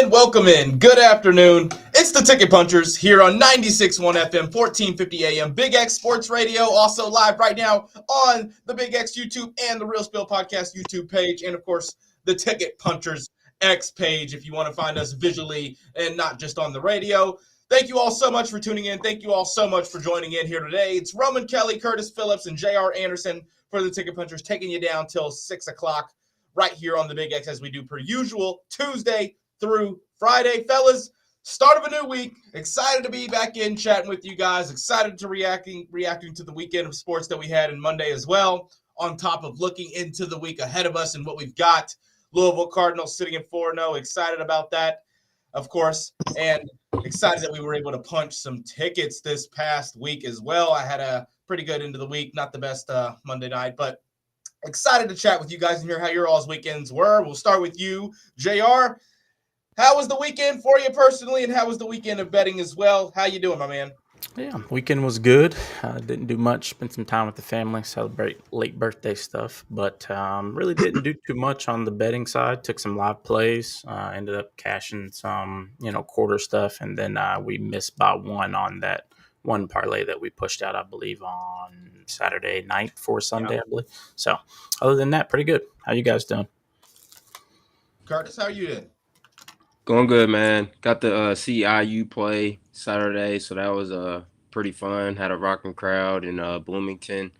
Welcome in. Good afternoon. It's the Ticket Punchers here on 96.1 FM, 1450 AM, Big X Sports Radio, also live right now on the Big X YouTube and the Real Spiel Podcast YouTube page, and of course, the Ticket Punchers X page if you want to find us visually and not just on the radio. Thank you all so much for tuning in. Thank you all so much for joining in here today. It's Roman Kelly, Curtis Phillips, and J.R. Anderson for the Ticket Punchers, taking you down till 6 o'clock right here on the Big X as we do per usual, Tuesday through Friday. Fellas, start of a new week. Excited to be back in chatting with you guys. Excited to reacting to the weekend of sports that we had on Monday as well, on top of looking into the week ahead of us and what we've got. Louisville Cardinals sitting at 4-0. Excited about that, of course, and excited that we were able to punch some tickets this past week as well. I had a pretty good end of the week, not the best Monday night, but excited to chat with you guys and hear how your all's weekends were. We'll start with you, JR. How was the weekend for you personally, and how was the weekend of betting as well? How you doing, my man? Yeah, weekend was good. Didn't do much. Spent some time with the family, celebrate late birthday stuff, but really didn't do too much on the betting side. Took some live plays, ended up cashing some, quarter stuff, and then we missed by one on that one parlay that we pushed out, I believe, on Saturday night for Sunday, I believe. So other than that, pretty good. How you guys doing? Curtis, how are you doing? Going good, man. Got the CIU play Saturday, so that was pretty fun. Had a rocking crowd in Bloomington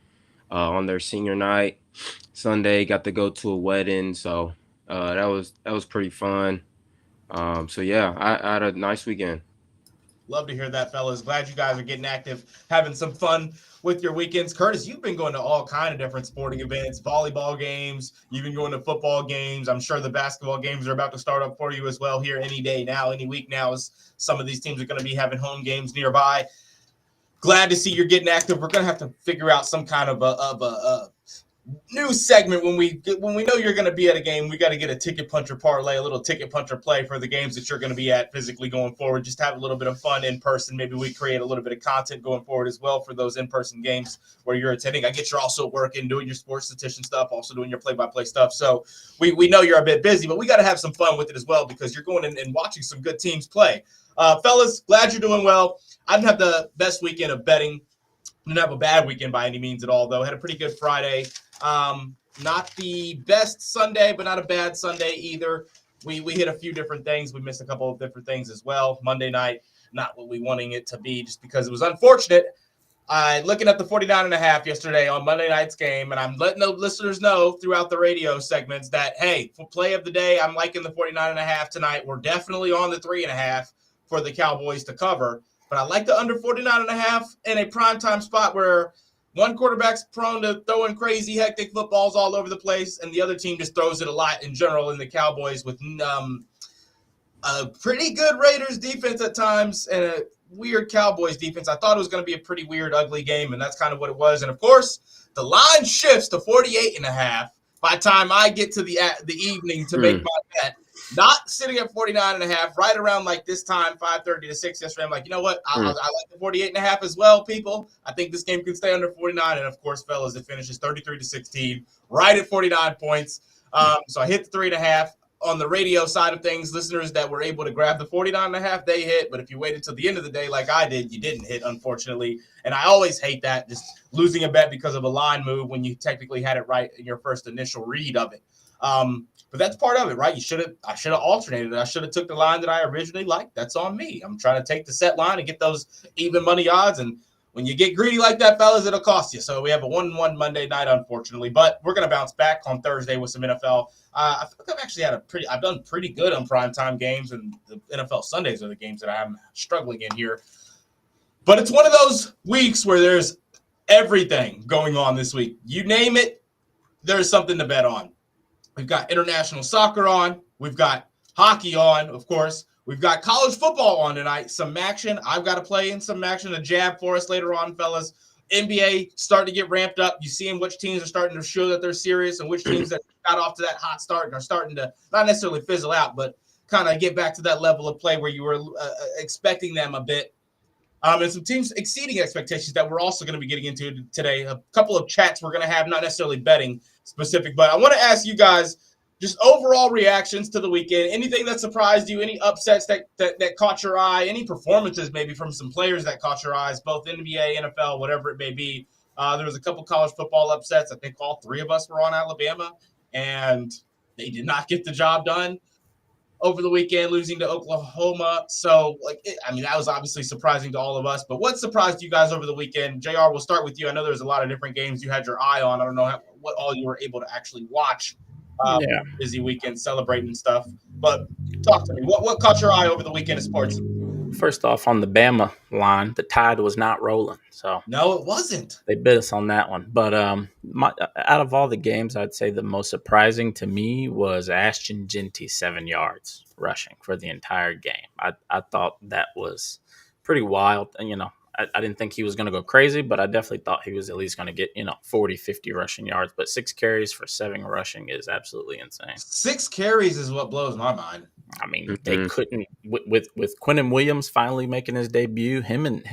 on their senior night. Sunday, got to go to a wedding, so that was pretty fun. So yeah, I had a nice weekend. Love to hear that, fellas. Glad you guys are getting active, having some fun with your weekends. Curtis, you've been going to all kind of different sporting events, volleyball games. You've been going to football games. I'm sure the basketball games are about to start up for you as well here any day now, any week now, as some of these teams are going to be having home games nearby. Glad to see you're getting active. We're going to have to figure out some kind of a new segment when we know you're going to be at a game. We got to get a ticket puncher parlay, a little ticket puncher play for the games that you're going to be at physically going forward. Just have a little bit of fun in person. Maybe we create a little bit of content going forward as well for those in-person games where you're attending. I get you're also working, doing your sports statistician stuff, also doing your play-by-play stuff. So we know you're a bit busy, but we got to have some fun with it as well because you're going in and watching some good teams play. Fellas, glad you're doing well. I didn't have the best weekend of betting. Didn't have a bad weekend by any means at all, though. Had a pretty good Friday. Not the best Sunday, but not a bad Sunday either. We hit a few different things. We missed a couple of different things as well. Monday night, not what we wanting it to be just because it was unfortunate. Looking at the 49.5 yesterday on Monday night's game, and I'm letting the listeners know throughout the radio segments that, hey, for play of the day, I'm liking the 49.5 tonight. We're definitely on the 3.5 for the Cowboys to cover. But I like the under 49.5 in a primetime spot where one quarterback's prone to throwing crazy, hectic footballs all over the place, and the other team just throws it a lot in general in the Cowboys with a pretty good Raiders defense at times and a weird Cowboys defense. I thought it was going to be a pretty weird, ugly game, and that's kind of what it was. And, of course, the line shifts to 48.5 by the time I get to the evening to make my bet. Not sitting at 49.5, right around like this time, 5:30 to 6 yesterday. I'm like, you know what? I like the 48.5 as well, people. I think this game can stay under 49. And, of course, fellas, it finishes 33-16, right at 49 points. So I hit the 3.5. On the radio side of things, listeners that were able to grab the 49.5, they hit. But if you waited till the end of the day like I did, you didn't hit, unfortunately. And I always hate that, just losing a bet because of a line move when you technically had it right in your first initial read of it. But that's part of it, right? I should have alternated it. I should have took the line that I originally liked. That's on me. I'm trying to take the set line and get those even money odds. And when you get greedy like that, fellas, it'll cost you. So we have a 1-1 Monday night, unfortunately. But we're going to bounce back on Thursday with some NFL. I think I've actually I've done pretty good on primetime games, and the NFL Sundays are the games that I'm struggling in here. But it's one of those weeks where there's everything going on this week. You name it, there's something to bet on. We've got international soccer on. We've got hockey on, of course. We've got college football on tonight. Some action. I've got to play in some action, a jab for us later on, fellas. NBA starting to get ramped up. You seeing which teams are starting to show that they're serious and which teams that got off to that hot start and are starting to not necessarily fizzle out, but kind of get back to that level of play where you were expecting them a bit. And some teams exceeding expectations that we're also going to be getting into today. A couple of chats we're going to have, not necessarily betting specific, but I want to ask you guys just overall reactions to the weekend. Anything that surprised you? Any upsets that caught your eye? Any performances maybe from some players that caught your eyes, both NBA, NFL, whatever it may be? There was a couple college football upsets. I think all three of us were on Alabama, and they did not get the job done over the weekend, losing to Oklahoma. So, that was obviously surprising to all of us. But what surprised you guys over the weekend? JR, we'll start with you. I know there's a lot of different games you had your eye on. I don't know what all you were able to actually watch. Busy weekend celebrating and stuff. But talk to me. What caught your eye over the weekend of sports? First off, on the Bama line, the tide was not rolling. So no, it wasn't. They bit us on that one. But out of all the games, I'd say the most surprising to me was Ashton Jeanty 7 yards rushing for the entire game. I thought that was pretty wild. And, I didn't think he was going to go crazy, but I definitely thought he was at least going to get, 40, 50 rushing yards. But 6 carries for 7 rushing is absolutely insane. 6 carries is what blows my mind. I mean, they couldn't with Quinnen Williams finally making his debut. Him and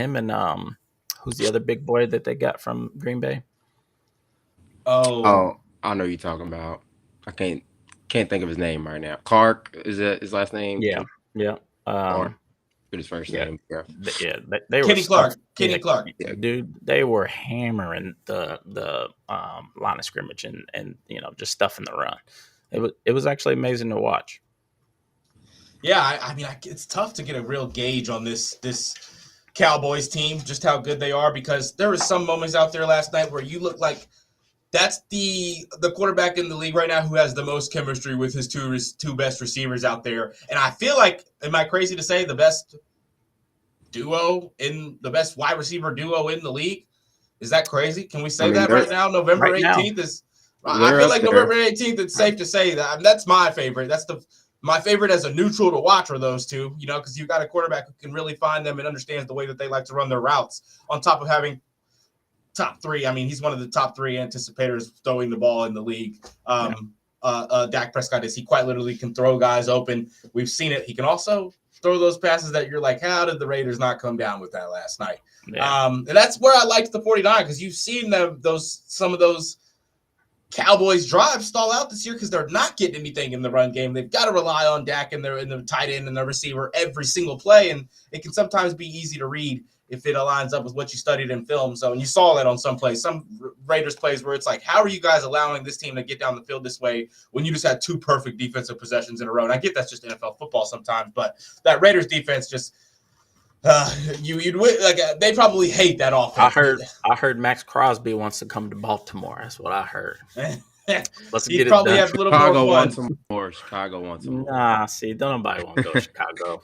who's the other big boy that they got from Green Bay? Oh, I know who you're talking about. I can't think of his name right now. Clark is that his last name? Yeah. His first name. They Kenny were Kenny Clark. Yeah, dude, they were hammering the line of scrimmage and just stuffing the run. It was actually amazing to watch. Yeah, it's tough to get a real gauge on this Cowboys team, just how good they are, because there were some moments out there last night where you look like that's the quarterback in the league right now who has the most chemistry with his two best receivers out there. And I feel like, am I crazy to say the best wide receiver duo in the league? Is that crazy? Can we say that right now? November 18th is. I feel like November 18th. It's safe to say that. That's my favorite. That's my favorite as a neutral to watch are those two. Because you've got a quarterback who can really find them and understands the way that they like to run their routes. On top of having top 3. He's one of the top 3 anticipators throwing the ball in the league. Dak Prescott is. He quite literally can throw guys open. We've seen it. He can also throw those passes that you're like, how did the Raiders not come down with that last night? Yeah. And that's where I liked the 49ers, because you've seen some of those Cowboys drives stall out this year because they're not getting anything in the run game. They've got to rely on Dak and the tight end and the receiver every single play, and it can sometimes be easy to read if it aligns up with what you studied in film. So, and you saw that on some plays, some Raiders plays where it's like, how are you guys allowing this team to get down the field this way when you just had 2 perfect defensive possessions in a row? And I get that's just NFL football sometimes, but that Raiders defense just they probably hate that offense. I heard Max Crosby wants to come to Baltimore. That's what I heard. Let's He'd get it probably done. have a little more fun. Chicago wants some more. Nah, see, don't nobody want to go to Chicago.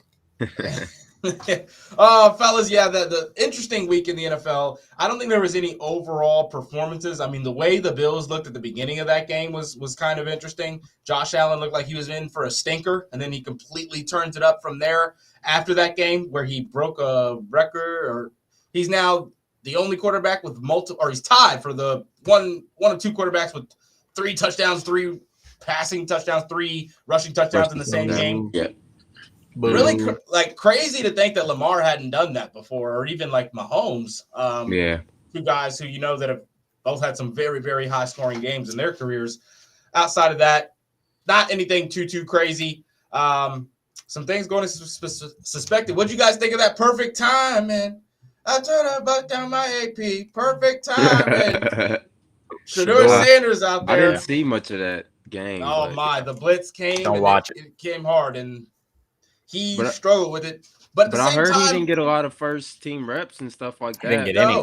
Fellas, the interesting week in the NFL. I don't think there was any overall performances. The way the Bills looked at the beginning of that game was kind of interesting. Josh Allen looked like he was in for a stinker, and then he completely turns it up from there after that game, where he broke a record, or he's now the only quarterback with he's tied for the one of 2 quarterbacks with 3 touchdowns, 3 passing touchdowns, 3 rushing touchdowns in the same game. Yeah. Really crazy to think that Lamar hadn't done that before, or even like Mahomes. 2 guys who that have both had some very, very high scoring games in their careers. Outside of that, not anything too crazy. Some things going as suspected. What do you guys think of that perfect time, man? I turn a buck down my AP. Perfect time, man. Shedeur Sanders out there. I didn't see much of that game. Oh my, the blitz came. Don't watch it. It came hard, and he struggled with it. But I heard he didn't get a lot of first team reps and stuff like that. He didn't get any.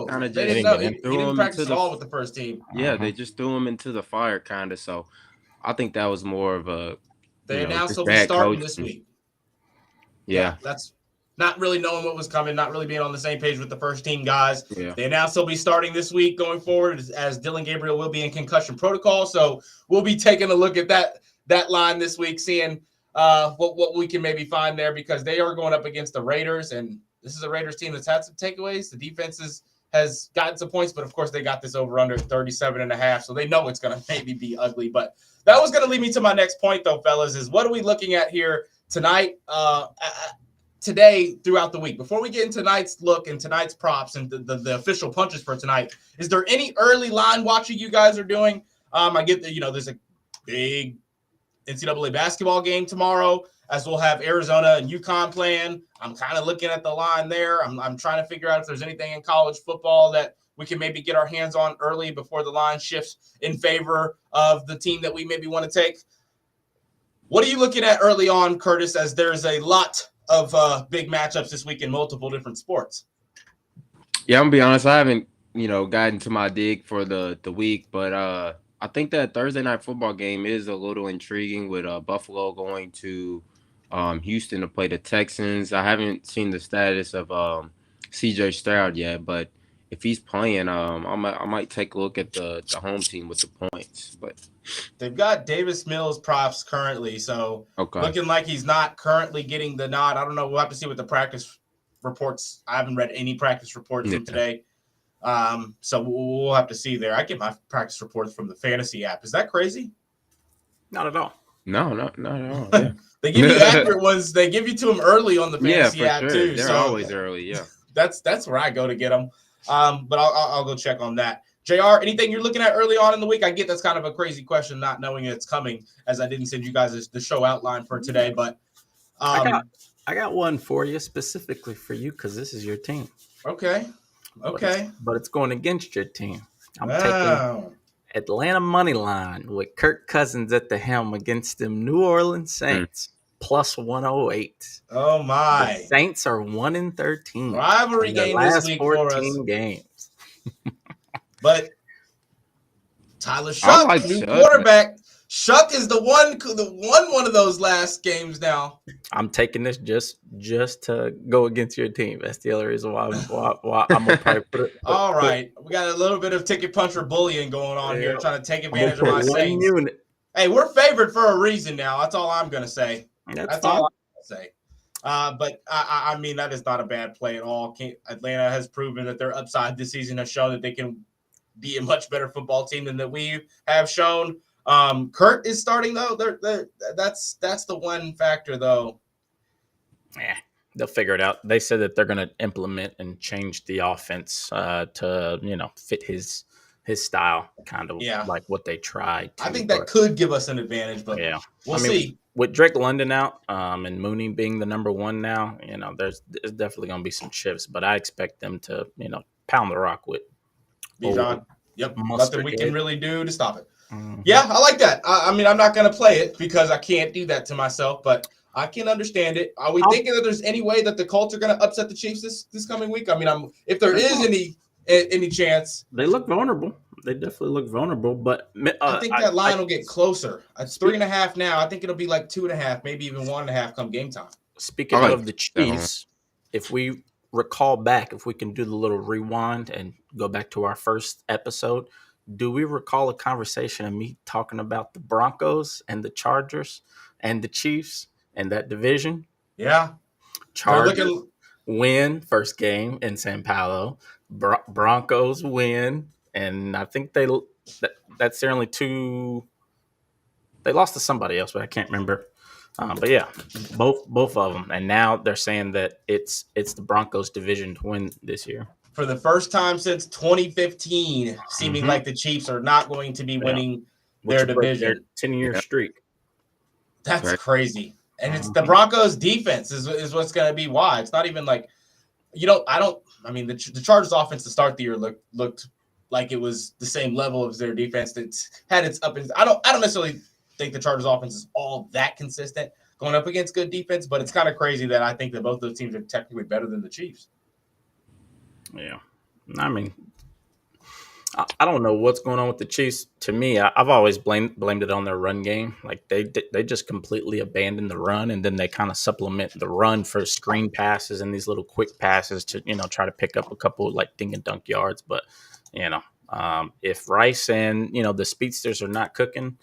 He didn't practice at all with the first team. Yeah, they just threw him into the fire, kind of. So I think that was more of a. They announced he'll be starting this week. Yeah, that's not really knowing what was coming, not really being on the same page with the first team guys. Yeah. They announced he'll be starting this week going forward, as Dylan Gabriel will be in concussion protocol. So we'll be taking a look at that line this week, seeing what we can maybe find there, because they are going up against the Raiders, and this is a Raiders team that's had some takeaways. The defenses has gotten some points, but of course they got this over under 37.5, so they know it's going to maybe be ugly. But that was going to lead me to my next point, though, fellas, is what are we looking at here tonight, today, throughout the week? Before we get into tonight's look and tonight's props and the official punches for tonight, is there any early line watching you guys are doing? I get that, there's a big NCAA basketball game tomorrow, as we'll have Arizona and UConn playing. I'm kind of looking at the line there. I'm trying to figure out if there's anything in college football that we can maybe get our hands on early before the line shifts in favor of the team that we maybe want to take. What are you looking at early on, Curtis, as there's a lot of big matchups this week in multiple different sports? Yeah, I'm going to be honest. I haven't, gotten to my dig for the week, but I think that Thursday night football game is a little intriguing with Buffalo going to Houston to play the Texans. I haven't seen the status of C.J. Stroud yet, but if he's playing, I might take a look at the home team with the points. But they've got Davis Mills props currently, so looking like he's not currently getting the nod. I don't know. We'll have to see what the practice reports. I haven't read any practice reports from today. So we'll have to see there. I get my practice reports from the fantasy app. Is that crazy? Not at all. No, not at all. Yeah. They give you accurate ones. They give you to them early on the fantasy app too. They're always early. Yeah. That's where I go to get them. But I'll go check on that. JR, anything you're looking at early on in the week? I get that's kind of a crazy question, not knowing it's coming, as I didn't send you guys the show outline for today. But I got one for you specifically for you because this is your team. Okay. But it's going against your team. I'm taking Atlanta money line with Kirk Cousins at the helm against them New Orleans Saints plus 108. Oh my! The Saints are 1-13. Rivalry game this week for us. Games. But Tyler Shuck, new quarterback. Shuck is the one of those last games now. I'm taking this just to go against your team. That's the other reason why I'm gonna probably put it. All right, we got a little bit of ticket puncher bullying going on here, trying to take advantage of my Saints. Hey, we're favored for a reason now. That's all I'm gonna say. That's all I'm gonna say. But I mean, that is not a bad play at all. Atlanta has proven that their upside this season has shown that they can be a much better football team than that we have shown. Kurt is starting though. That's the one factor though. Yeah, they'll figure it out. They said that they're going to implement and change the offense to fit his style, kind of like what they tried. I think that could give us an advantage, but we'll see. With Drake London out and Mooney being the number one now, there's definitely going to be some shifts, but I expect them to pound the rock with. Bijan. Yep, nothing we can really do to stop it. Mm-hmm. Yeah, I like that. I mean, I'm not going to play it because I can't do that to myself, but I can understand it. Are we thinking that there's any way that the Colts are going to upset the Chiefs this coming week? I mean, if there is any chance. They look vulnerable. They definitely look vulnerable, but I think that line will get closer. It's 3.5 now. I think it'll be like 2.5, maybe even 1.5 come game time. Speaking of the Chiefs, if we recall back, if we can do the little rewind and go back to our first episode, do we recall a conversation of me talking about the Broncos and the Chargers and the Chiefs and that division? Yeah. Chargers win first game in San Paulo. Broncos win, and I think that's their only two. They lost to somebody else, but I can't remember. But yeah, both of them, and now they're saying that it's the Broncos division to win this year. For the first time since 2015, seeming like the Chiefs are not going to be winning their division. Their 10-year streak. That's crazy. And it's the Broncos defense is what's going to be why. It's not even like, the Chargers offense to start the year looked like it was the same level as their defense that had its up and I don't necessarily think the Chargers offense is all that consistent going up against good defense, but it's kind of crazy that I think that both those teams are technically better than the Chiefs. Yeah. I mean, I don't know what's going on with the Chiefs. To me, I've always blamed it on their run game. Like they just completely abandoned the run, and then they kind of supplement the run for screen passes and these little quick passes to try to pick up a couple like dink and dunk yards. But if Rice and the speedsters are not cooking,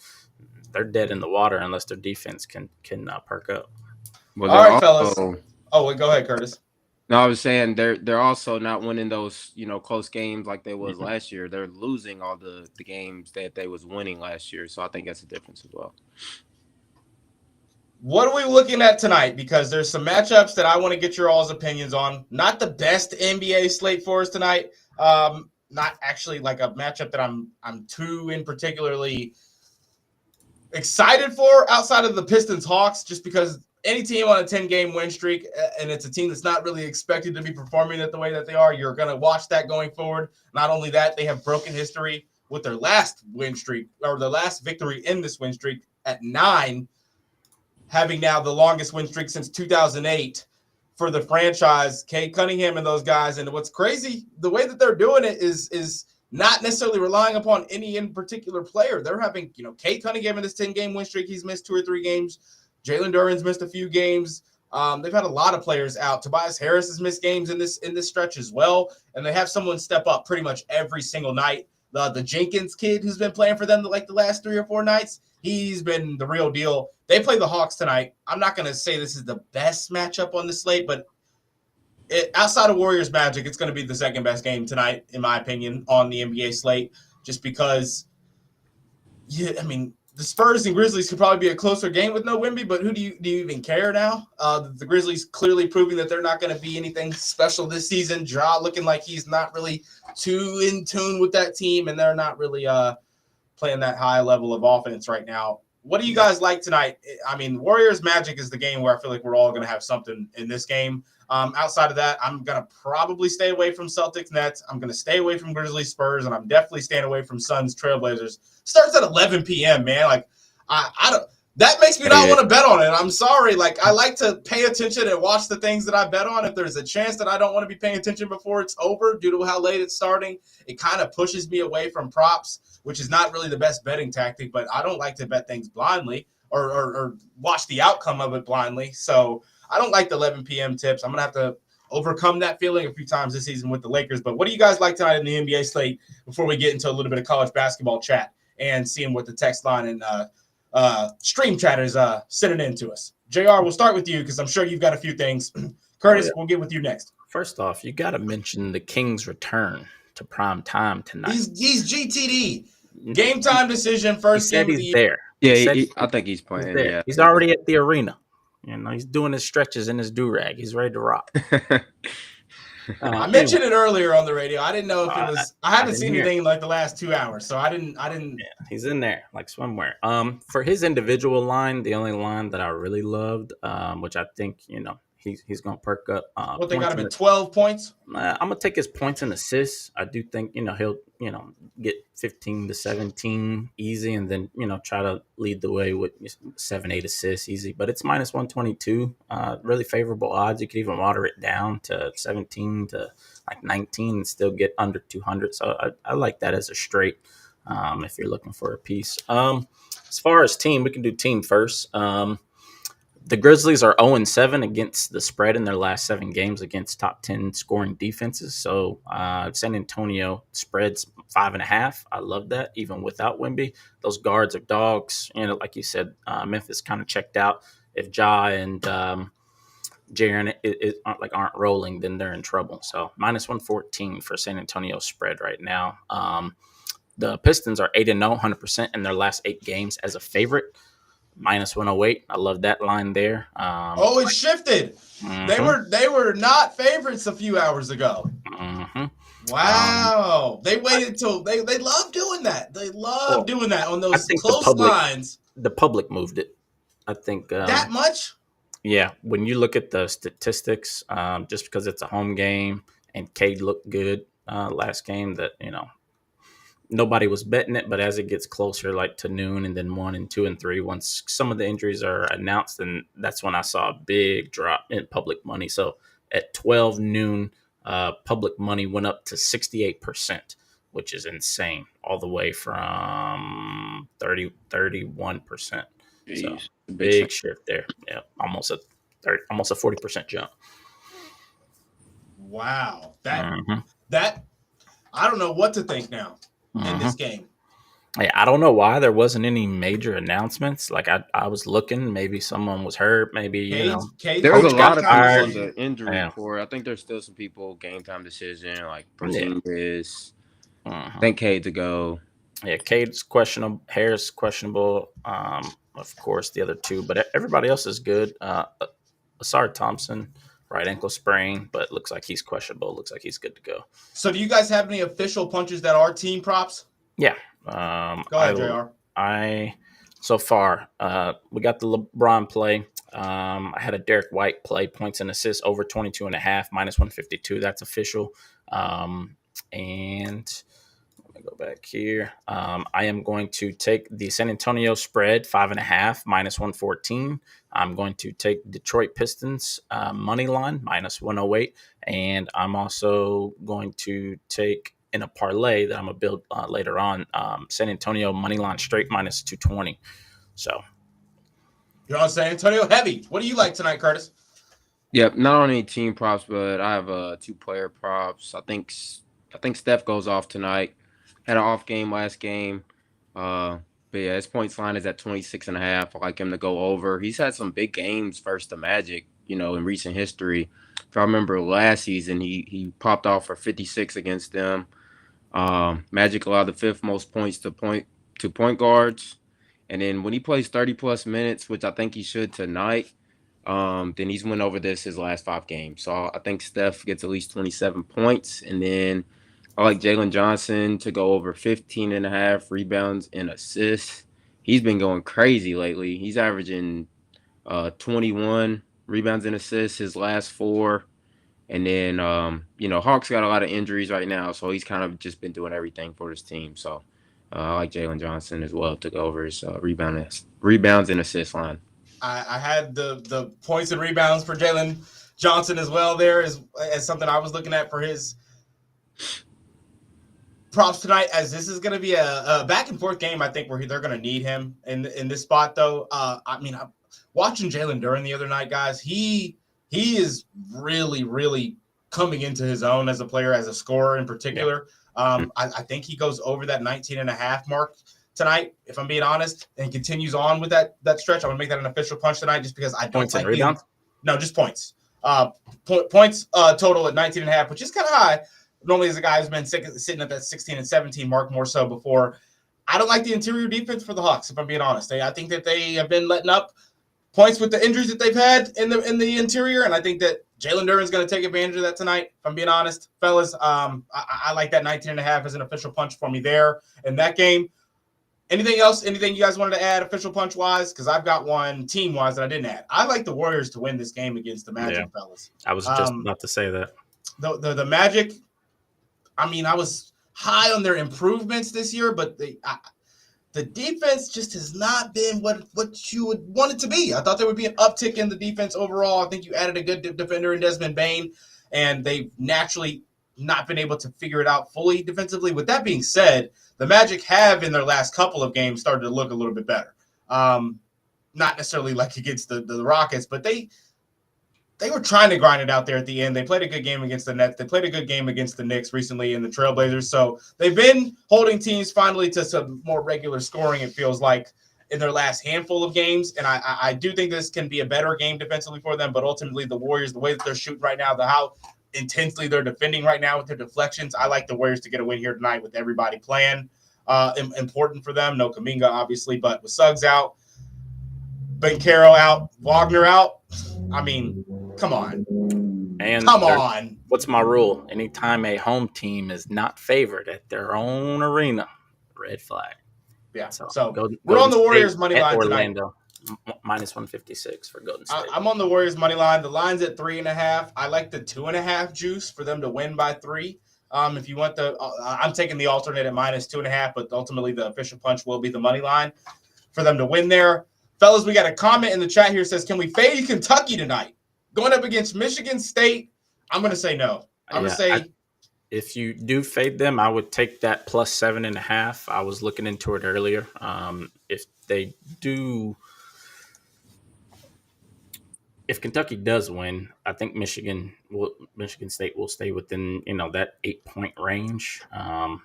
they're dead in the water unless their defense can perk up. Well, all right, fellas. Oh, go ahead, Curtis. No, I was saying they're also not winning those, close games like they was last year. They're losing all the games that they was winning last year. So I think that's a difference as well. What are we looking at tonight? Because there's some matchups that I want to get your all's opinions on. Not the best NBA slate for us tonight. Not actually like a matchup that I'm too in particularly excited for outside of the Pistons Hawks, just because any team on a 10-game win streak, and it's a team that's not really expected to be performing it the way that they are, you're going to watch that going forward. Not only that, they have broken history with their last win streak, or their last victory in this win streak at 9, having now the longest win streak since 2008 for the franchise. Cade Cunningham and those guys. And what's crazy, the way that they're doing it is not necessarily relying upon any in particular player. They're having, Cade Cunningham in this 10-game win streak, he's missed 2 or 3 games. Jalen Duren's missed a few games. They've had a lot of players out. Tobias Harris has missed games in this stretch as well. And they have someone step up pretty much every single night. The Jenkins kid who's been playing for them like the last 3 or 4 nights, he's been the real deal. They play the Hawks tonight. I'm not going to say this is the best matchup on the slate, but outside of Warriors Magic, it's going to be the second best game tonight, in my opinion, on the NBA slate, just because, the Spurs and Grizzlies could probably be a closer game with no Wemby, but who do you even care now? The Grizzlies clearly proving that they're not going to be anything special this season. Ja looking like he's not really too in tune with that team, and they're not really playing that high level of offense right now. What do you guys like tonight? Warriors Magic is the game where I feel like we're all going to have something in this game. Outside of that, I'm going to probably stay away from Celtics Nets. I'm going to stay away from Grizzlies Spurs, and I'm definitely staying away from Suns Trailblazers. Starts at 11 p.m., man. Like, I don't. That makes me not want to bet on it. I'm sorry. Like, I like to pay attention and watch the things that I bet on. If there's a chance that I don't want to be paying attention before it's over due to how late it's starting, it kind of pushes me away from props, which is not really the best betting tactic. But I don't like to bet things blindly or watch the outcome of it blindly. So I don't like the 11 p.m. tips. I'm going to have to overcome that feeling a few times this season with the Lakers. But what do you guys like tonight in the NBA slate before we get into a little bit of college basketball chat and seeing what the text line and stream chat is sending in to us? JR, we'll start with you because I'm sure you've got a few things. Curtis, We'll get with you next. First off, you got to mention the Kings' return to prime time tonight. He's GTD. Game time decision, first game of the year. There. Yeah, I think he's playing. He's there. Yeah, he's already at the arena. He's doing his stretches in his do-rag. He's ready to rock. I mentioned it earlier on the radio. I didn't know if it was. I haven't seen anything in like the last 2 hours, so I didn't. Yeah, he's in there like swimwear. For his individual line, the only line that I really loved, which I think he's gonna perk up. What they got him at 12 points? I'm gonna take his points and assists. I do think he'll get 15 to 17 easy, and then try to lead the way with 7-8 assists easy. But it's minus 122, really favorable odds. You could even water it down to 17 to like 19 and still get under 200. So I like that as a straight if you're looking for a piece. As far as team, we can do team first. The Grizzlies are 0-7 against the spread in their last 7 games against top 10 scoring defenses. So San Antonio spreads 5.5. I love that, even without Wemby. Those guards are dogs. Like you said, Memphis kind of checked out. If Ja and Jaren aren't rolling, then they're in trouble. So minus 114 for San Antonio spread right now. The Pistons are 8-0, 100% in their last 8 games as a favorite. Minus 108. I love that line there. It shifted. Mm-hmm. They were not favorites a few hours ago. Mm-hmm. Wow. They waited till they love doing that. They love doing that on those close lines. The public moved it. I think that much? Yeah. When you look at the statistics, just because it's a home game and Cade looked good last game, that nobody was betting it, but as it gets closer, like to noon and then 1 and 2 and 3, once some of the injuries are announced, then that's when I saw a big drop in public money. So at 12 noon, public money went up to 68%, which is insane, all the way from 31%. So big shift there. Yeah, almost a 40% jump. Wow, that I don't know what to think now. In this game. Yeah, I don't know why there wasn't any major announcements. Like I was looking, maybe someone was hurt, maybe Cade's There's a coach got lot game of time people on fired. the decision. injury Yeah, report. I think there's still some people game time decision like yeah, Porzingis. I uh think Cade to go. yeah. Cade's questionable, Harris questionable. Of course the other two, but everybody else is good. Asar Thompson, right ankle sprain, but looks like he's questionable. Looks like he's good to go. So do you guys have any official punches that are team props? Yeah. Go ahead, JR. I so far we got the LeBron play. I had a Derek White play, points and assists over 22 and a half, minus 152. That's official. And let me go back here. I am going to take the San Antonio spread 5.5 minus 114. I'm going to take Detroit Pistons money line minus 108, and I'm also going to take in a parlay that I'm gonna build later on San Antonio money line straight minus 220. So You're on San Antonio heavy. What do you like tonight, Curtis? Yep, not only team props, but I have 2 player props. I think Steph goes off tonight. Had an off game last game. But yeah, his points line is at 26.5. I like him to go over. He's had some big games versus the Magic, in recent history. If I remember last season, he popped off for 56 against them. Magic allowed the 5th most points to point guards. And then when he plays 30 plus minutes, which I think he should tonight, then he's went over his last 5 games. So I think Steph gets at least 27 points. And then I like Jalen Johnson to go over 15.5 rebounds and assists. He's been going crazy lately. He's averaging 21 rebounds and assists his last 4. And then, Hawks got a lot of injuries right now, so he's kind of just been doing everything for his team. So I like Jalen Johnson as well to go over his rebounds and assist line. I had the points and rebounds for Jalen Johnson as well there as something I was looking at for his props tonight, as this is going to be a back and forth game. I think where they're going to need him in this spot, though. I'm watching Jalen Duren the other night, guys. He is really coming into his own as a player, as a scorer in particular. Yeah. I think he goes over that 19.5 mark tonight, if I'm being honest, and continues on with that stretch. I'm going to make that an official punch tonight just because I don't points like and rebounds? No, just points. Points total at 19.5, which is kind of high. Normally, as a guy who's been sitting at that 16 and 17 mark more so before. I don't like the interior defense for the Hawks, if I'm being honest. I think that they have been letting up points with the injuries that they've had in the interior, and I think that Jalen Duren is going to take advantage of that tonight, if I'm being honest. Fellas, I like that 19.5 as an official punch for me there in that game. Anything else? Anything you guys wanted to add official punch-wise? Because I've got one team-wise that I didn't add. I like the Warriors to win this game against the Magic, fellas. I was just about to say that. The Magic, I was high on their improvements this year, but the defense just has not been what you would want it to be. I thought there would be an uptick in the defense overall. I think you added a good defender in Desmond Bane, and they've naturally not been able to figure it out fully defensively. With that being said, the Magic have in their last couple of games started to look a little bit better. Not necessarily like against the Rockets, but they were trying to grind it out there at the end. They played a good game against the Nets. They played a good game against the Knicks recently in the Trailblazers. So they've been holding teams finally to some more regular scoring, it feels like, in their last handful of games. And I do think this can be a better game defensively for them. But ultimately, the Warriors, the way that they're shooting right now, how intensely they're defending right now with their deflections, I like the Warriors to get a win here tonight with everybody playing. Important for them. No Kuminga, obviously, but with Suggs out, Banchero out, Wagner out. Come on. And come on. What's my rule? Anytime a home team is not favored at their own arena, red flag. Yeah. So we're on the Warriors money line Orlando, tonight. Minus 156 for Golden State. I'm on the Warriors money line. The line's at 3.5. I like the 2.5 juice for them to win by 3. If you want I'm taking the alternate at minus 2.5, but ultimately the official punch will be the money line for them to win there. Fellas, we got a comment in the chat here says, can we fade Kentucky tonight? Going up against Michigan State, I'm going to say no. I'm going to say if you do fade them, I would take that plus 7.5. I was looking into it earlier. If if Kentucky does win, I think Michigan State will stay within that 8-point range,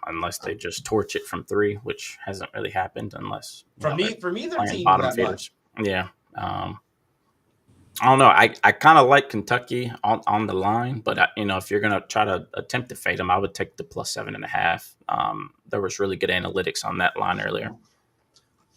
unless they just torch it from 3, which hasn't really happened unless for neither team bottom that feeders. much. Yeah. I don't know. I kind of like Kentucky on the line, but if you're gonna try to attempt to fade them, I would take the +7.5. There was really good analytics on that line earlier.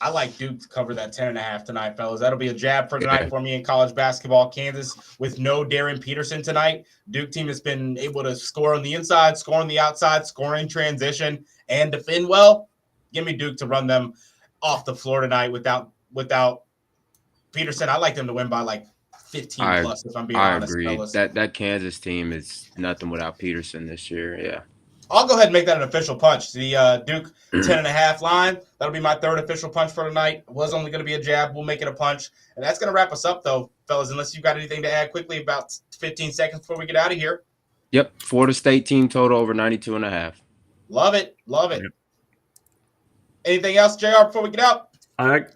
I like Duke to cover that 10.5 tonight, fellas. That'll be a jab for tonight for me in college basketball. Kansas with no Darren Peterson tonight. Duke team has been able to score on the inside, score on the outside, score in transition, and defend well. Give me Duke to run them off the floor tonight without Peterson. I like them to win by like 15 plus, if I'm being honest, agree. fellas. That Kansas team is nothing without Peterson this year. Yeah. I'll go ahead and make that an official punch. The Duke 10.5 line. That'll be my third official punch for tonight. It was only going to be a jab. We'll make it a punch. And that's going to wrap us up, though, fellas, unless you've got anything to add quickly, about 15 seconds before we get out of here. Yep. Florida State team total over 92.5. Love it. Love it. Yep. Anything else, JR, before we get out?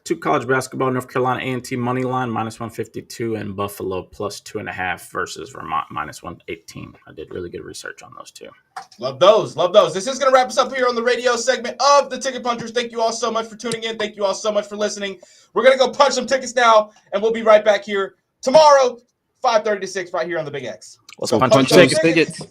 Two college basketball, North Carolina A&T money line, -152, and Buffalo +2.5 versus Vermont, -118. I did really good research on those two. Love those. Love those. This is going to wrap us up here on the radio segment of the Ticket Punchers. Thank you all so much for tuning in. Thank you all so much for listening. We're going to go punch some tickets now, and we'll be right back here tomorrow, 5:30 to 6, right here on the Big X. Let's go punch some tickets.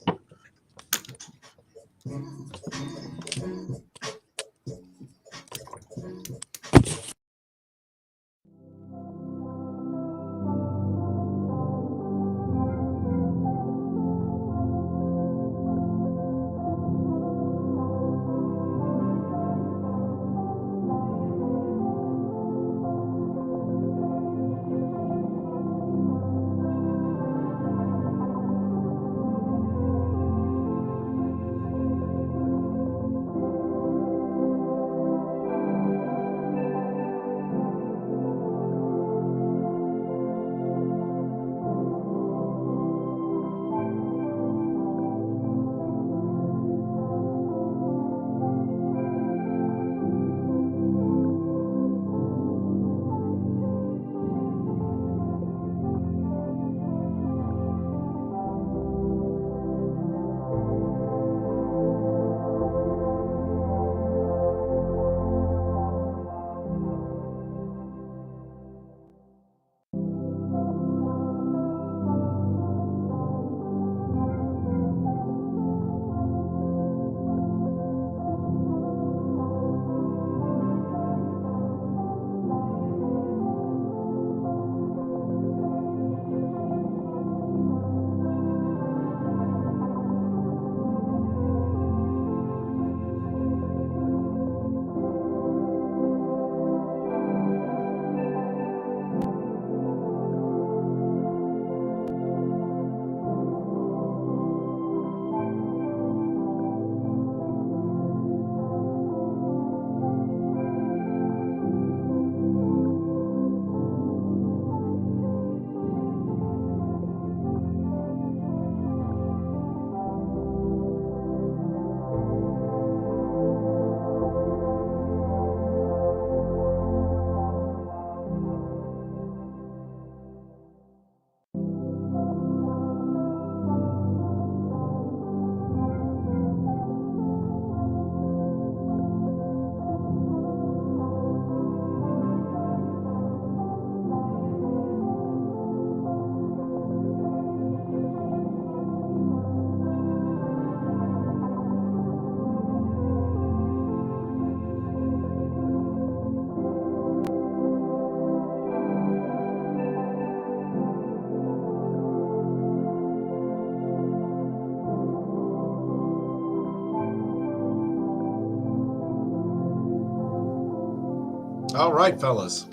All right, fellas.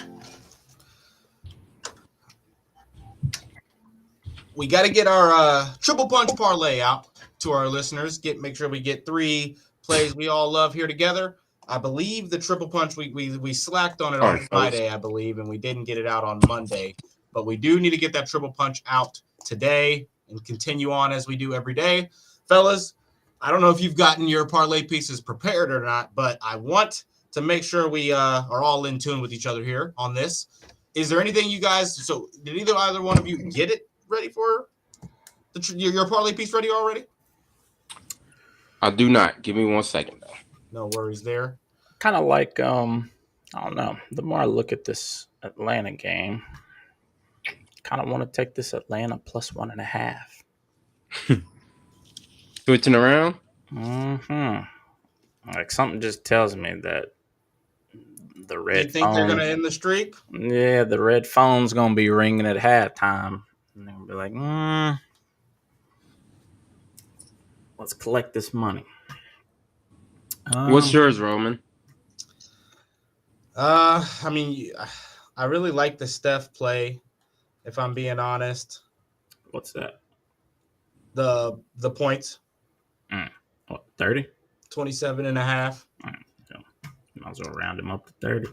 We got to get our triple punch parlay out to our listeners. Make sure we get 3 plays we all love here together. I believe the triple punch we slacked on it on Friday, I believe, and we didn't get it out on Monday. But we do need to get that triple punch out today and continue on as we do every day. Fellas, I don't know if you've gotten your parlay pieces prepared or not, but I want to make sure we are all in tune with each other here on this. is there anything you guys? So did either one of you get it ready for your parlay piece ready already? I do not. Give me 1 second though. No worries there. Kind of like I don't know. The more I look at this Atlanta game, kind of want to take this Atlanta plus 1.5. Switching around. Like something just tells me that the red. You think they're gonna end the streak? Yeah, the red phone's gonna be ringing at halftime, and they'll be like, let's collect this money. What's yours, Roman? I mean, I really like the Steph play, if I'm being honest. What's that? The points. What, 30? 27.5. Right, so might as well round him up to 30.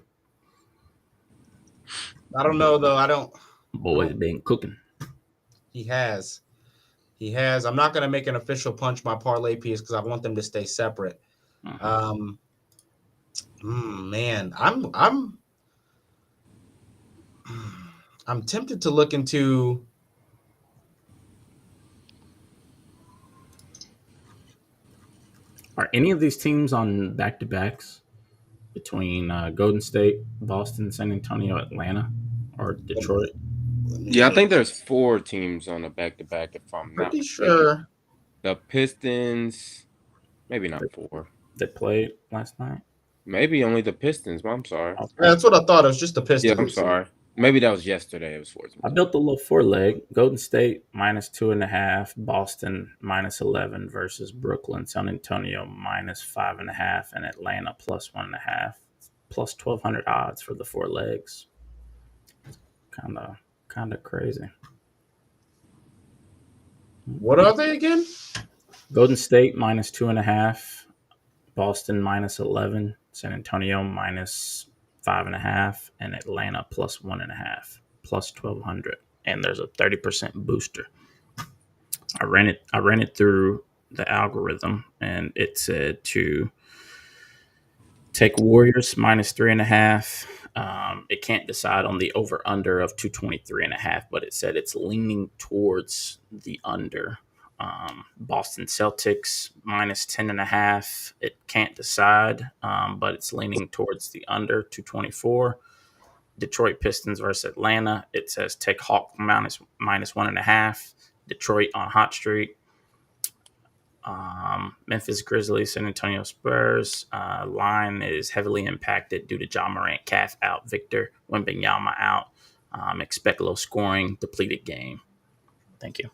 I don't know though. I don't. Boy's been cooking. He has. I'm not gonna make an official punch my parlay piece because I want them to stay separate. Man, I'm tempted to look into. Are any of these teams on back-to-backs between Golden State, Boston, San Antonio, Atlanta, or Detroit? Yeah, I think there's 4 teams on a back-to-back. If I'm not Pretty sure. The Pistons, maybe not 4. They played last night. Maybe only the Pistons. Well, I'm sorry. Yeah, that's what I thought. It was just the Pistons. Yeah, I'm sorry. Maybe that was yesterday. It was 4. I built a little 4-leg. Golden State minus 2.5. Boston minus 11 versus Brooklyn. San Antonio minus 5.5. And Atlanta plus 1.5. Plus 1,200 odds for the 4 legs. Kind of crazy. What are they again? Golden State minus 2.5. Boston minus 11. San Antonio minus 5.5, and Atlanta plus 1.5, plus 1,200, and there's a 30% booster. I ran it through the algorithm, and it said to take Warriors minus 3.5. It can't decide on the over under of 223.5, but it said it's leaning towards the under. Boston Celtics minus 10.5. It can't decide, but it's leaning towards the under 224. Detroit Pistons versus Atlanta. It says take Hawk minus 1.5. Detroit on hot streak. Memphis Grizzlies, San Antonio Spurs. Line is heavily impacted due to Ja Morant calf out. Victor Wembanyama out. Expect low scoring, depleted game. Thank you.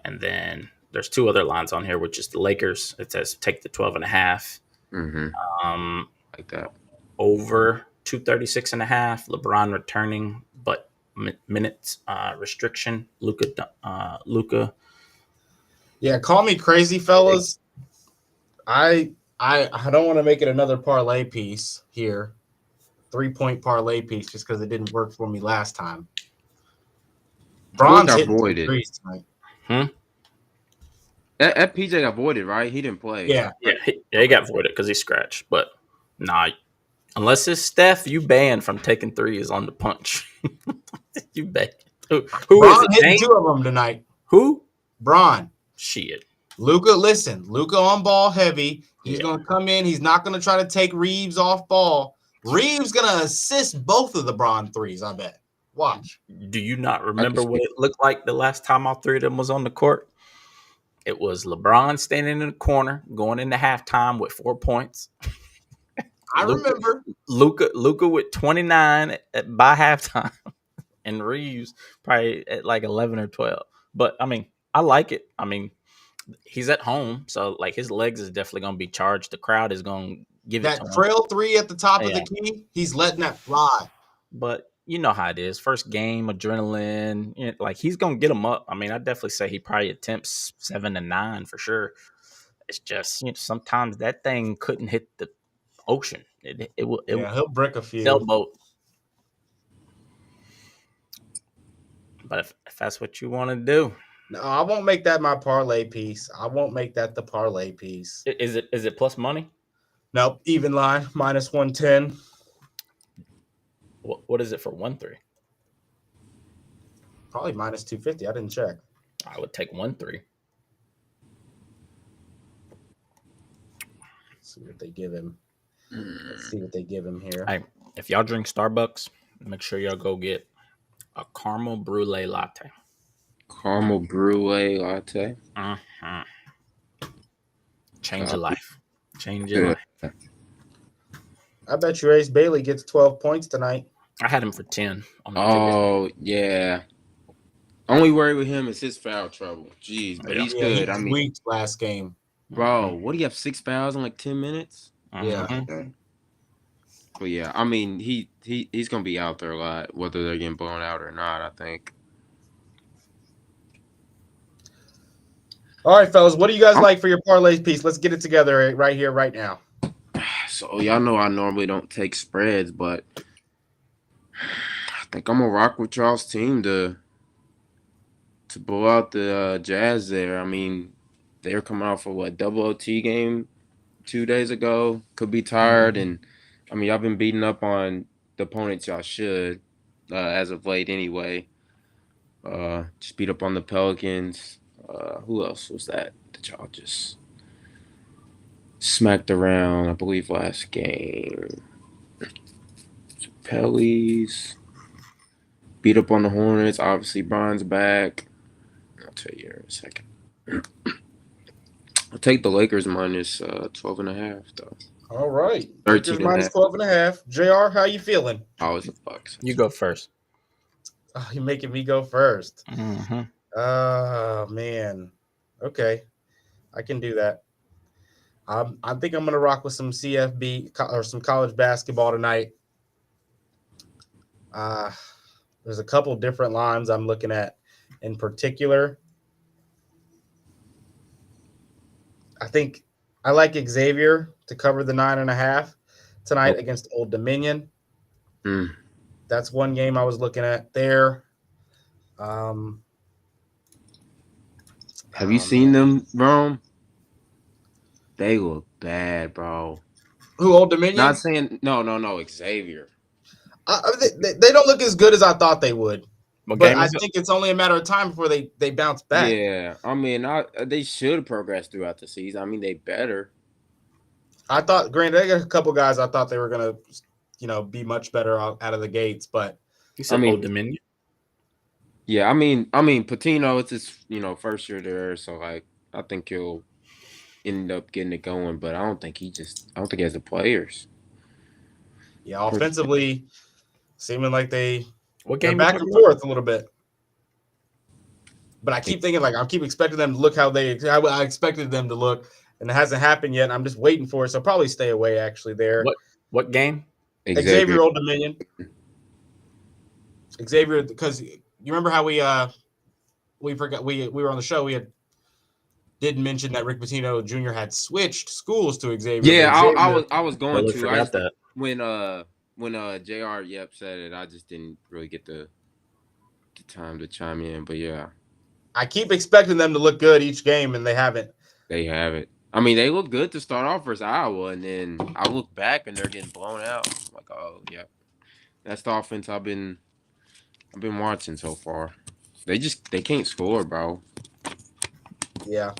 And then there's 2 other lines on here, which is the Lakers. It says take the 12.5. Like that. Over 236.5. LeBron returning, but minutes restriction. Luka. Yeah, call me crazy, fellas. I don't want to make it another parlay piece here. 3-point parlay piece just because it didn't work for me last time. Bron's hitting threes tonight. That PJ got voided, right? He didn't play. Yeah, he got voided because he scratched. But nah, unless it's Steph, you banned from taking threes on the punch. You banned. Who Bron is hitting 2 of them tonight. Who? Bron. Shit. Luka on ball heavy. He's going to come in. He's not going to try to take Reeves off ball. Reeves going to assist both of the Bron threes, I bet. Watch. Do you not remember what it looked like the last time all 3 of them was on the court? It was LeBron standing in the corner, going into halftime with 4 points. I remember. Luka with 29 by halftime, and Reeves probably at like 11 or 12. But, I mean, I like it. I mean, he's at home, so, like, his legs is definitely going to be charged. The crowd is going to give it to him. That trail 3 at the top of the key, he's letting that fly. But you know how it is. First game, adrenaline. Like, he's going to get him up. I mean, I definitely say he probably attempts 7 to 9 for sure. It's just, sometimes that thing couldn't hit the ocean. He'll brick a few. Sailboat. But if that's what you want to do. No, I won't make that my parlay piece. I won't make that the parlay piece. Is it plus money? Nope. Even line, minus 110. What is it for 1-3? Probably minus 250. I didn't check. I would take 1-3. Let's see what they give him. Let's see what they give him here. Hey, if y'all drink Starbucks, make sure y'all go get a caramel brulee latte. Caramel brulee latte. Mm-hmm. Change your life. Change your life. I bet you Ace Bailey gets 12 points tonight. I had him for 10 on the ticket. Yeah. Only worry with him is his foul trouble. Jeez, but he's good. He weak last game. Bro, what do you have, 6 fouls in like 10 minutes? Yeah. But yeah, I mean, he's gonna be out there a lot, whether they're getting blown out or not, I think. All right, fellas, what do you guys like for your parlay piece? Let's get it together right here, right now. So y'all know I normally don't take spreads, but I think I'm gonna rock with y'all's team to blow out the Jazz there. I mean, they're coming off of what, double OT game 2 days ago. Could be tired, and I mean, y'all been beating up on the opponents y'all should as of late anyway. Just beat up on the Pelicans. Who else was that y'all just smacked around, I believe, last game? Pellies. Beat up on the Hornets. Obviously, Bron's back. I'll tell you here in a second. I'll take the Lakers minus 12.5, though. All right. Lakers minus 12.5. JR, how you feeling? Oh, it's the Bucks. You go first. Oh, you're making me go first. Mm-hmm. Oh, man. Okay. I can do that. I think I'm going to rock with some CFB or some college basketball tonight. There's a couple different lines I'm looking at in particular. I think I like Xavier to cover the 9.5 tonight against Old Dominion. That's one game I was looking at there. Have you seen them, Rome? They look bad, bro. Who, Old Dominion? Not saying no, Xavier. They don't look as good as I thought they would. What but I think it's only a matter of time before they bounce back. Yeah, I mean, they should progress throughout the season. I mean, they better. I thought, granted, they got a couple guys I thought they were going to, be much better out of the gates, but you said Old Dominion. Yeah, I mean, Patino, it's his, first year there, so like I think he'll end up getting it going, but I don't think he has the players. Yeah, offensively, seeming like they're back and forth a little bit. But I keep thinking, I keep expecting them to look how I expected them to look, and it hasn't happened yet. I'm just waiting for it, so I'll probably stay away actually there. What game? Xavier Old Dominion. Xavier, because you remember how we forgot we were on the show. We didn't mention that Rick Pitino Jr. had switched schools to Xavier. Yeah, I was going to. Forgot that. When JR said it, I just didn't really get the time to chime in. But yeah, I keep expecting them to look good each game, and they haven't. They haven't. I mean, they look good to start off versus Iowa, and then I look back and they're getting blown out. I'm like, oh yeah, that's the offense I've been watching so far. They can't score, bro. Yeah.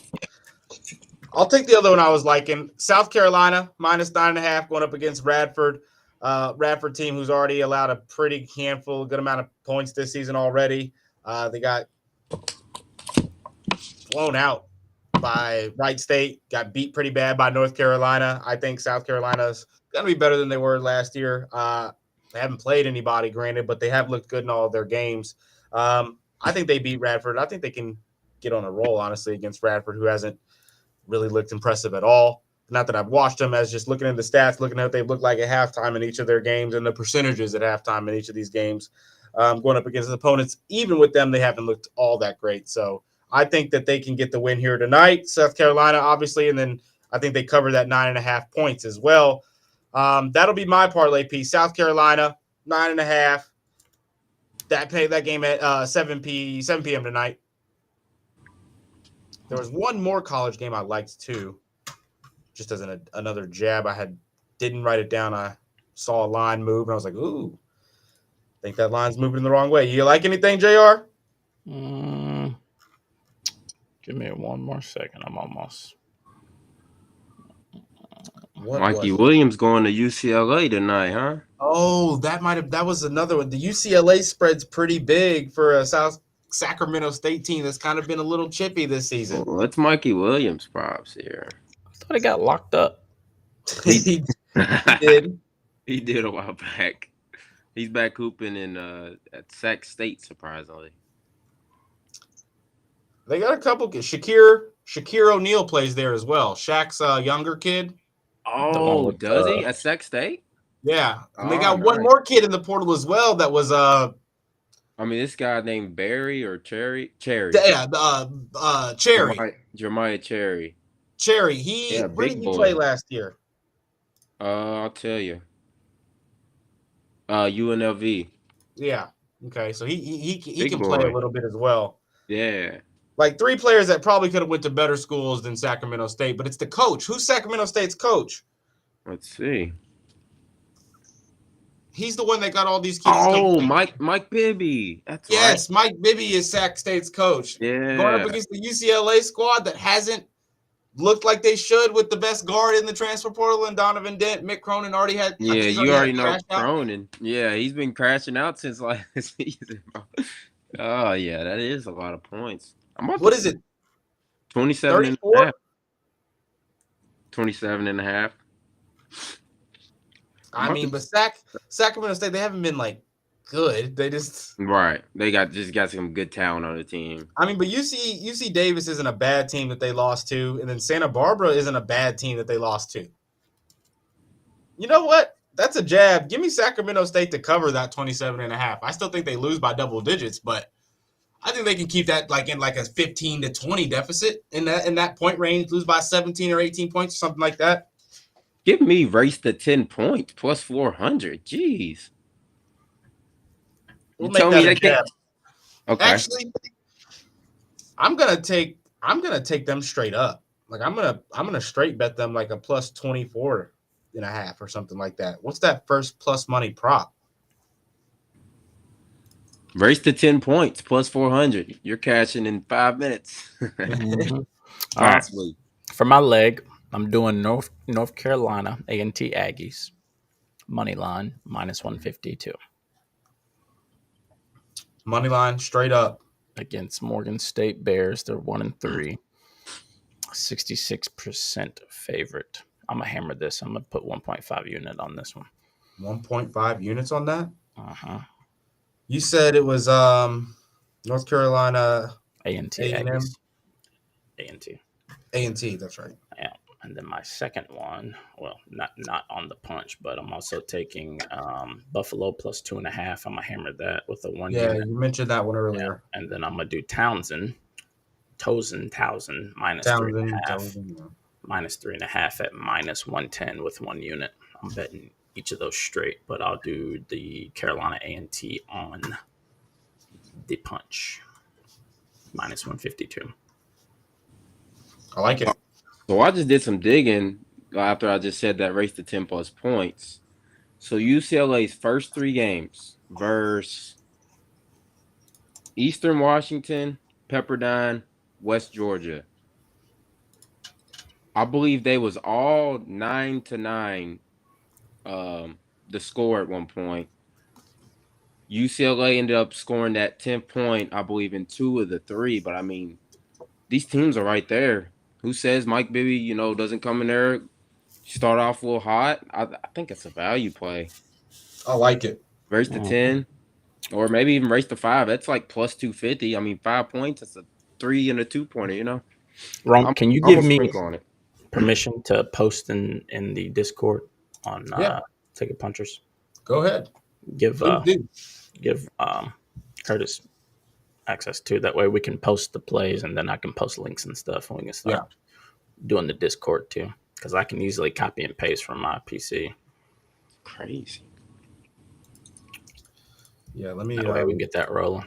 I'll take the other one I was liking. South Carolina, minus 9.5, going up against Radford. Radford team who's already allowed a pretty good amount of points this season already. They got blown out by Wright State, got beat pretty bad by North Carolina. I think South Carolina's going to be better than they were last year. They haven't played anybody, granted, but they have looked good in all of their games. I think they beat Radford. I think they can get on a roll, honestly, against Radford, who hasn't really looked impressive at all. Not that I've watched them, as just looking at the stats, looking at what they've looked like at halftime in each of their games and the percentages at halftime in each of these games, going up against opponents. Even with them, they haven't looked all that great. So I think that they can get the win here tonight. South Carolina, obviously, and then I think they cover that 9.5 points as well. That'll be my parlay piece. South Carolina, 9.5. That game at 7 p.m. tonight. There was one more college game I liked too. Just as another jab, didn't write it down. I saw a line move and I was like, ooh. think that line's moving in the wrong way. You like anything, JR? Give me one more second. I'm almost. Mikey Williams going to UCLA tonight, huh? Oh, that was another one. The UCLA spread's pretty big for a Sacramento State team that's kind of been a little chippy this season. Well, let's Mikey Williams props here. I thought he got locked up. He did. He did a while back. He's back hooping in at Sac State, surprisingly. They got a couple. Shaquille O'Neal plays there as well. Shaq's younger kid. Oh, does he at Sac State? Yeah, and they got one more kid in the portal as well. That was I mean, this guy named Barry or Cherry. Yeah, Cherry. Jeremiah Cherry. Cherry. Where did he play last year? I'll tell you. UNLV. Yeah. Okay, so he can play a little bit as well. Yeah. Like 3 players that probably could have went to better schools than Sacramento State, but it's the coach. Who's Sacramento State's coach? Let's see. He's the one that got all these kids. Oh, Mike Bibby. That's yes, right. Mike Bibby is Sac State's coach. Yeah. Going up against the UCLA squad that hasn't looked like they should with the best guard in the transfer portal and Donovan Dent. Mick Cronin already had. Yeah, you already know Cronin. Yeah, he's been crashing out since last season. Oh, yeah, that is a lot of points. What is it? 27 and a half. 27 and a half. I mean, but Sacramento State, they haven't been like good. They just They got some good talent on the team. I mean, but UC Davis isn't a bad team that they lost to, and then Santa Barbara isn't a bad team that they lost to. You know what? That's a jab. Give me Sacramento State to cover that 27 and a half. I still think they lose by double digits, but I think they can keep that like in like a 15 to 20 deficit in that point range, lose by 17 or 18 points or something like that. Give me race to 10 points plus 400. Jeez. We'll make that a jab. Okay. Actually, I'm gonna take them straight up. Like I'm gonna straight bet them like a plus 24 and a half or something like that. What's that first plus money prop? Race to 10 points plus 400. You're cashing in 5 minutes. Mm-hmm. All right. For my leg, I'm doing North Carolina A&T Aggies money line minus 152. Money line straight up against Morgan State Bears. They're 1-3, 66% favorite. I'm gonna hammer this. I'm gonna put 1.5 unit on this one. 1.5 units on that. You said it was North Carolina A&T Aggies. A&T. That's right. Yeah. And then my second one, well, not on the punch, but I'm also taking Buffalo plus 2.5. I'm gonna hammer that with a 1 unit. Yeah, you mentioned that one earlier. Yeah. And then I'm gonna do Towson minus 3.5. Minus 3.5 at minus 110 with 1 unit. I'm betting each of those straight, but I'll do the Carolina A&T on the punch. Minus 152. I like it. So I just did some digging after I just said that race to 10 plus points. So UCLA's first 3 games versus Eastern Washington, Pepperdine, West Georgia. I believe they was all 9-9 the score at one point. UCLA ended up scoring that 10th point, I believe, in 2 of the 3. But, I mean, these teams are right there. Who says Mike Bibby, doesn't come in there, start off a little hot? I think it's a value play. I like it. Race to 10 or maybe even race to 5. That's like plus 250. I mean, 5 points, that's a 3 and a 2-pointer, Ron, can you give me permission to post in the Discord on Ticket Punchers? Go ahead. Give Curtis access to that way we can post the plays and then I can post links and stuff and we can start doing the Discord too, because I can easily copy and paste from my PC. Crazy. Yeah, let me that way we can get that rolling,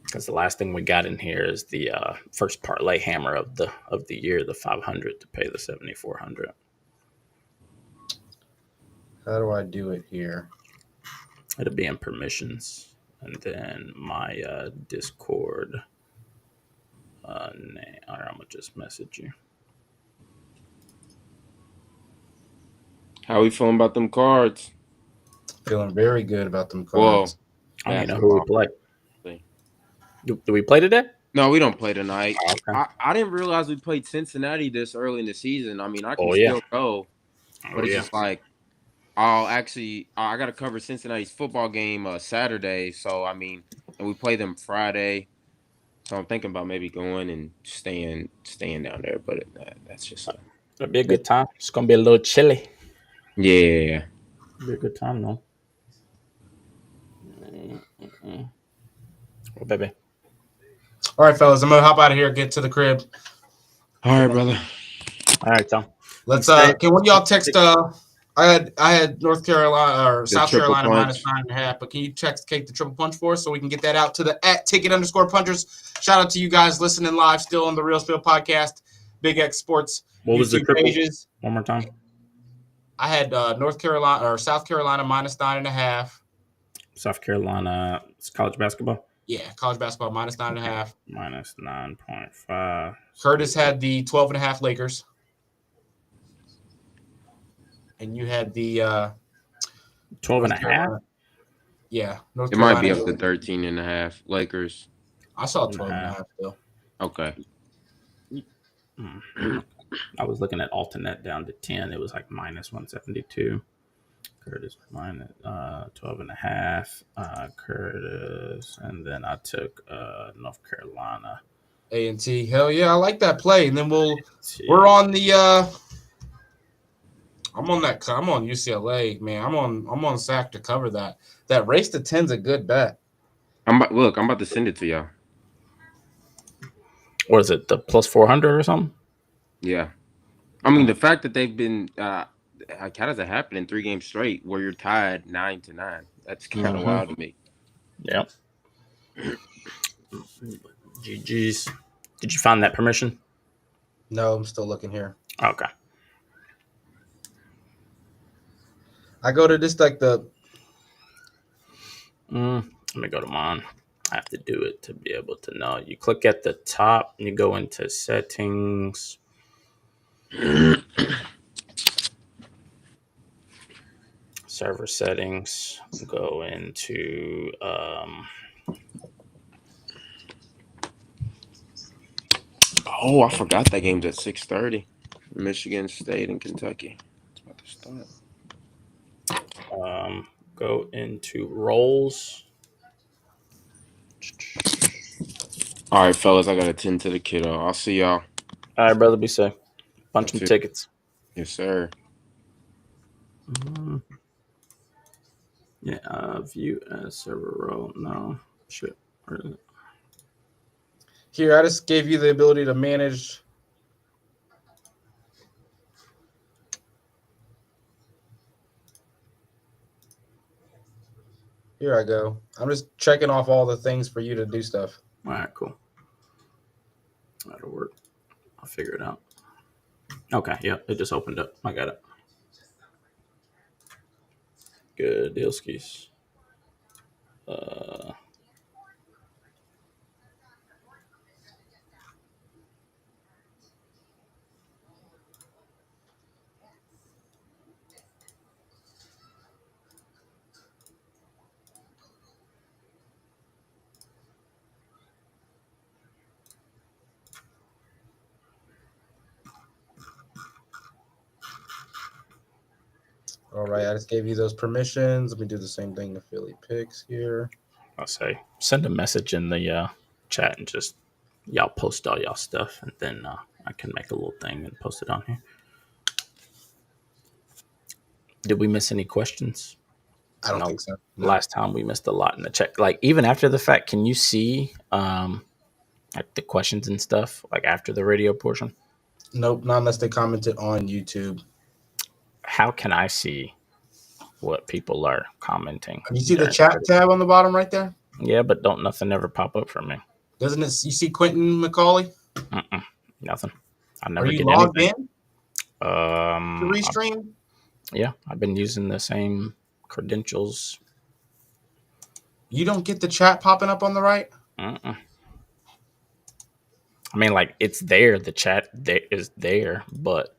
because the last thing we got in here is the first parlay hammer of the year, the 500 to pay the 7,400. How do I do it here? It'll be in permissions, and then my Discord name. All right, I'm gonna just message you. How we feeling about them cards? Feeling very good about them Whoa. cards. I don't even know who we play. Do we play today? No, we don't play tonight. Oh, okay. I didn't realize we played Cincinnati this early in the season. I mean, I can Oh, yeah. still go, but it's just like I got to cover Cincinnati's football game Saturday. So I mean, and we play them Friday. So I'm thinking about maybe going and staying down there. But that's just It'll be a good time. It's gonna be a little chilly. yeah. It'll be a good time though. Oh, baby. All right, fellas, I'm gonna hop out of here, get to the crib. All right, brother. All right, Tom. Let's can one of y'all text I had North Carolina or South Carolina punch. -9.5, but can you text Kate the triple punch for us so we can get that out to the @ticket_punchers? Shout out to you guys listening live still on the Real Spiel Podcast, Big X Sports. What was the YouTube triple? pages. One more time. I had North Carolina or South Carolina -9.5. South Carolina. It's college basketball. Yeah, college basketball -9.5. -9.5. Curtis had the 12.5 Lakers. And you had the 12.5. Yeah, North It Carolina. might be up to 13.5 Lakers. I saw 12.5 still. Okay. I was looking at alternate down to 10. It was like -172. Curtis minus 12.5. Curtis, and then I took North Carolina. A&T. Hell yeah, I like that play. And then we're on the I'm on UCLA, man. I'm on SAC to cover that. That race to 10's a good bet. I'm about to send it to y'all. What is it? The +400 or something? Yeah. I mean, the fact that they've been how does it happen in 3 games straight where you're tied 9-9? That's kind of wild to me. Yeah. GG's. Did you find that permission? No, I'm still looking here. Okay. I go to this like the. Let me go to mine. I have to do it to be able to know. You click at the top and you go into settings. Server settings. Go into Oh, I forgot that game's at 6:30. Michigan State and Kentucky. It's about to start. Go into roles. All right, fellas, I got to tend to the kiddo. I'll see y'all. All right, brother. Be safe. Bunch of tickets. Yes, sir. Yeah. View as server role. No. Shit. Where is it? Here, I just gave you the ability to manage. Here I go. I'm just checking off all the things for you to do stuff. All right, cool. That'll work. I'll figure it out. Okay, yeah, it just opened up. I got it. Good deal, skis. All right, I just gave you those permissions. Let me do the same thing to Philly picks here. I'll say send a message in the chat and just y'all post all y'all stuff, and then I can make a little thing and post it on here. Did we miss any questions? I don't think so. No. Last time we missed a lot in the chat. Like even after the fact, can you see like the questions and stuff like after the radio portion? Nope, not unless they commented on YouTube. How can I see what people are commenting? You see the chat tab on the bottom right there? Yeah, but don't nothing ever pop up for me. Doesn't it? You see Quentin McCauley? Nothing. I never Are you get logged anything. in? To restream? Yeah, I've been using the same credentials You don't get the chat popping up on the right? Mm-mm. I mean, like, it's there. The chat is there, but